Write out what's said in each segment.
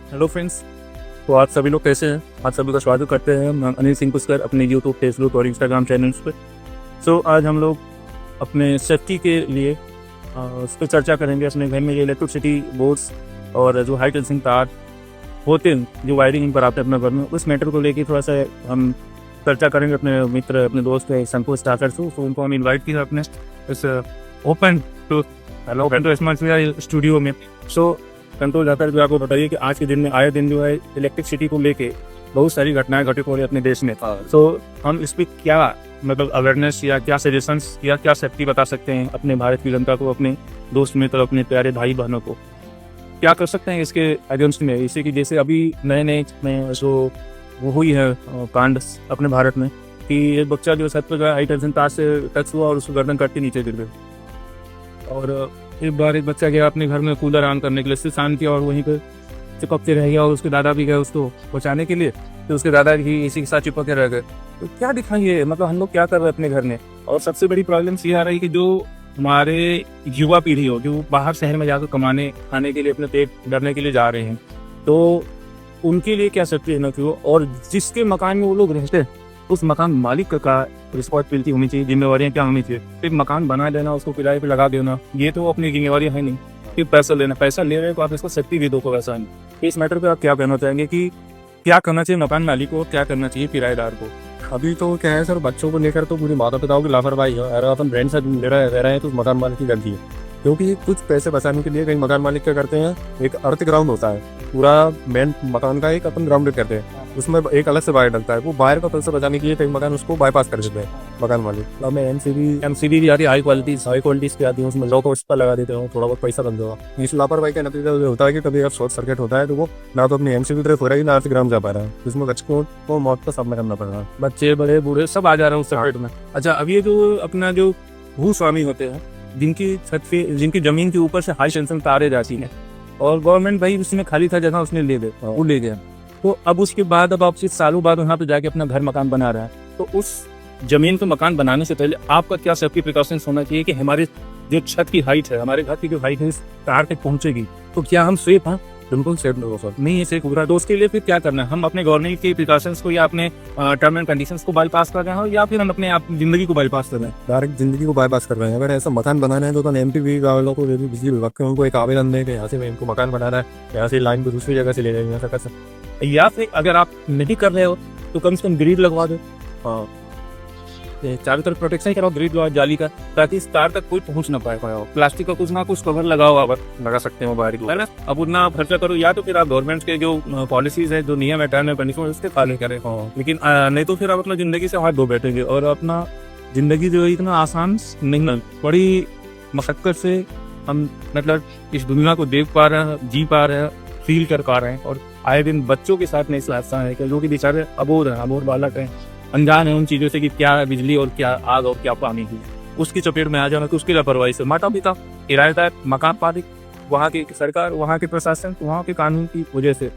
Hello friends. तो आप सभी लोग कैसे हैं? आप सभी का स्वागत करते हैं हम अनिल सिंह पुष्कर अपने यूट्यूब, फेसबुक और इंस्टाग्राम चैनल्स पर। आज हम लोग अपने सेफ्टी के लिए उस पर चर्चा करेंगे। अपने घर में ये इलेक्ट्रिसिटी बोर्ड्स और जो हाई टेंसिंग तार होते हैं, जो वायरिंग पर आते हैं अपने घर में, उस मैटर को लेके थोड़ा सा हम चर्चा करेंगे। अपने मित्र, अपने दोस्त है संतोष स्टाकर से, तो उनको हम इन्वाइट किया अपने इस ओपन टू स्मार्ट स्टूडियो में। कंट्रोल जाता है। जो आपको बताइए कि आज के दिन में आए दिन जो है इलेक्ट्रिसिटी को लेके बहुत सारी घटनाएं घटित हो रही है अपने देश में। हम इस पर क्या मतलब अवेयरनेस या क्या सजेशंस या क्या सेफ्टी बता सकते हैं अपने भारत की जनता को, अपने दोस्त मित्र, अपने प्यारे भाई बहनों को क्या कर सकते हैं इसके अगेंस्ट में? इसे कि जैसे अभी नए में जो वो हुई है कांड अपने भारत में कि एक बच्चा जो छत पर हाई टेंशन तार से टच हुआ और उसको गर्दन काट के नीचे गिर गए। और एक बार एक बच्चा गया अपने घर में कूलर ऑन करने के लिए, सिर्फ ऑन किया और वहीं पर चिपकते रह गया। और उसके दादा भी गए उसको बचाने के लिए, तो उसके दादा भी इसी के साथ चिपक के रह गए। तो क्या दिखाइए, मतलब हम लोग क्या कर रहे हैं अपने घर में? और सबसे बड़ी प्रॉब्लम ये आ रही है कि जो हमारे युवा पीढ़ी हो, जो बाहर शहर में जाकर कमाने खाने के लिए अपने पेट भरने के लिए जा रहे हैं, तो उनके लिए क्या सेफ्टी रहना चाहिए? और जिसके मकान में वो लोग रहते हैं उस मकान मालिक का रिस्पॉन्सिबिलिटी होनी चाहिए, जिम्मेवारियाँ क्या होनी चाहिए? सिर्फ मकान बना देना, उसको किराए पे लगा देना, ये तो अपनी जिम्मेवारी है नहीं। फिर पैसा लेना, पैसा ले रहे हो तो आप इसको सेफ्टी भी दो को वैसा नहीं। इस मैटर पे आप क्या कहना चाहेंगे कि क्या करना चाहिए मकान मालिक को, क्या करना चाहिए किराएदार को? अभी तो क्या है सर, बच्चों को लेकर तो पूरी माता पिताओं की लापरवाही है। अगर अपन रेंट से रह रहे हैं तो मकान मालिक की गलती है, क्योंकि कुछ पैसे बचाने के लिए कई मकान मालिक क्या करते हैं, एक अर्थ ग्राउंड होता है पूरा मेन मकान का, एक अपन ग्राउंड करते हैं, उसमें एक अलग से वायर डलता है। वो वायर का पैसा बचाने के लिए कई मकान उसको बाईपास कर देते हैं मकान मालिक। हमें एमसीबी भी आती है, हाई क्वालिटीज की आती है, उसमें लॉक पर लगा देते हो, थोड़ा बहुत पैसा बन जाएगा। इस लापरवाही का नतीजा होता है कि कभी अगर शॉर्ट सर्किट होता है तो वो ना तो अपनी एमसीबी तरफ हो रहा है ना अर्थ ग्राउंड जा पा रहा है, जिसमें बच्चों को मौत का सामना करना पड़ रहा है। बच्चे बड़े बूढ़े सब आ जा रहे हैं उस सर्किट में। अच्छा, अब ये जो अपना जो भूस्वामी होते हैं, जिनकी छत पे, जिनकी जमीन के ऊपर से हाई टेंशन तारे जाती हैं, और गवर्नमेंट भाई उसमें खाली था जगह, उसने ले गया, वो ले गया। तो अब उसके बाद अब आप सालों बाद वहाँ पे जाके अपना घर मकान बना रहा है, तो उस जमीन पे मकान बनाने से पहले आपका क्या सेफ्टी प्रिकॉशंस होना चाहिए कि हमारे जो छत की हाइट है, हमारे घर की जो हाइट है इस तार तक पहुंचेगी, तो क्या हम सेफ हैं? बिल्कुल सेफ नहीं हो सर, नहीं है सेफ हो रहा। तो उसके लिए फिर क्या करना है? हम अपने गवर्नमेंट के प्रिकॉशंस को या अपने टर्म एंड कंडीशंस को बाईपास कर रहे हैं, या फिर हम अपने आप जिंदगी को बाईपास कर रहे हैं, डायरेक्ट जिंदगी को बाईपास कर रहे हैं। अगर ऐसा मकान बनाना है तो एमपी वालों को, बिजली विभाग के उनको एक आवेदन दें कि यहाँ से इनको मकान बनाना है, यहाँ से लाइन को दूसरी जगह से ले जाएंगे, ऐसा कर सकते। या फिर अगर आप नहीं कर रहे हो तो कम से कम ग्रिड लगवा दो। हाँ, चारों तरफ प्रोटेक्शन कराओ, ग्रिड लगाओ जाली का, ताकि इस तार तक कोई पहुंच ना पाए। प्लास्टिक का कुछ ना कुछ कवर लगाओ, आप लगा सकते हो वायरिंग है ना। अब उतना खर्चा करो, या तो फिर आप गवर्नमेंट के जो पॉलिसीज है, जो नियम है, टर्म एंड कंडीशन, उसके फॉलो करें। लेकिन नहीं तो फिर आप अपना जिंदगी से हाथ धो बैठेंगे, और अपना जिंदगी जो है इतना आसान नहीं, बड़ी मशक्कत से हम मतलब इस दुनिया को देख पा रहे हैं, जी पा रहे हैं, फील कर पा रहे हैं। और आए दिन बच्चों के साथ नहीं हादसा है कि जो कि बेचारे अबोर बालक हैं, अनजान है उन चीज़ों से कि क्या बिजली और क्या आग और क्या पानी की, उसकी चपेट में आ जाना। तो उसकी लापरवाही से माता पिता, किराएदार, मकान मालिक, वहाँ की सरकार, वहाँ के प्रशासन, वहाँ के कानून की वजह से,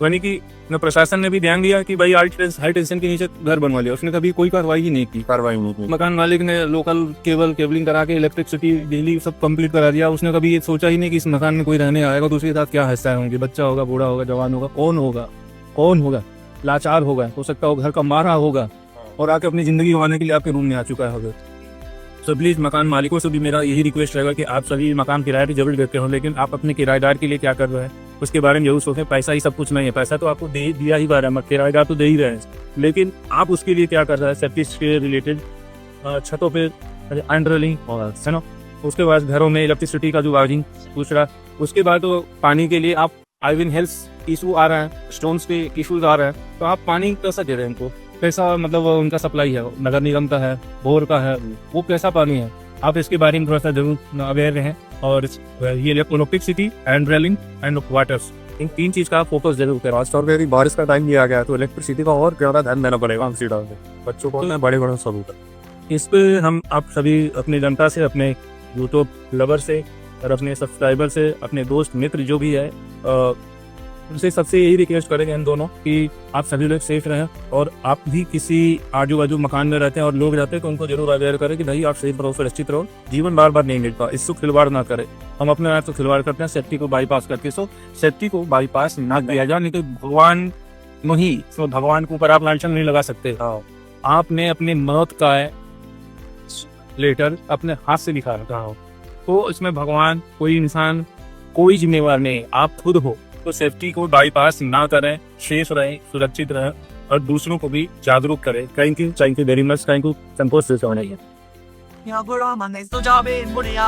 यानी कि प्रशासन ने भी ध्यान दिया कि भाई हाई टेंशन के नीचे घर बनवा लिया, उसने कभी कोई कार्रवाई ही नहीं की। मकान मालिक ने लोकल केबलिंग करा के इलेक्ट्रिसिटी, बिजली सब कंप्लीट करा दिया। उसने कभी ये सोचा ही नहीं कि इस मकान में कोई रहने आएगा तो उसके साथ क्या हिस्सा होंगे, बच्चा होगा, बूढ़ा होगा, जवान होगा, कौन होगा, लाचार होगा, हो सकता हो घर का मारा होगा और आके अपनी जिंदगी गंवाने के लिए आपके रूम में आ चुका है। तो प्लीज़ मकान मालिकों से भी मेरा यही रिक्वेस्ट रहेगा कि आप सभी मकान किराए पे जरूर देते हो, लेकिन आप अपने किराएदार के लिए क्या कर रहे हैं उसके बारे में जरूर सोचें। पैसा ही सब कुछ नहीं है, पैसा तो आपको दिया ही जा रहा है, किराएदार तो दे ही रहे हैं, लेकिन आप उसके लिए क्या कर रहे हैं? सेफ्टी से रिलेटेड छतों पे अंडरलिंग है ना, उसके बाद घरों में इलेक्ट्रिसिटी का जो वायरिंग, दूसरा उसके बाद तो पानी के लिए आप आईविन हेल्थ इशू आ रहा है, स्टोन्स पे इशूज आ रहा है, तो आप पानी कैसा दे रहे हैं इनको? कैसा मतलब उनका सप्लाई है, नगर निगम का है, बोर का है, वो कैसा पानी है? आप इसके बारे में थोड़ा सा जरूर अवेयर रहें। और ये electricity, hand railing and waters, इन 3 चीज का फोकस जरूर करें। खासतौर पर बारिश का टाइम भी आ गया है तो इलेक्ट्रिसिटी का और ज्यादा ध्यान देना पड़ेगा बच्चों को, बड़े सबूत। इस पे हम आप सभी अपनी जनता से, अपने यूट्यूब लवर से और अपने सब्सक्राइबर से, अपने दोस्त मित्र जो भी है, उनसे सबसे यही रिक्वेस्ट करेंगे इन दोनों कि आप सभी लोग सेफ रहें, और आप भी किसी आजू बाजू मकान में रहते हैं और लोग रहते हैं तो उनको जरूर अवेयर करें कि भाई आप सेफ रहो, सुरक्षित रहो, जीवन बार बार नहीं मिलता, इससे खिलवाड़ ना करें। हम अपने आप से खिलवाड़ करते हैं सेफ्टी को बाईपास करके, सो सेफ्टी को बाईपास ना किया जाए, नहीं तो भगवान नहीं, तो भगवान के ऊपर आप लांछन नहीं लगा सकते। आपने अपनी मौत का लेटर अपने हाथ से लिखा रखा हो, तो इसमें भगवान, कोई इंसान, कोई जिम्मेवार नहीं, आप खुद हो। तो सेफ्टी को बाईपास ना करें, सेफ रहें, सुरक्षित रहें और दूसरों को भी जागरूक करें। Thank you very much, thank you Santosh से। 야구라 만날 수 잡인 무리야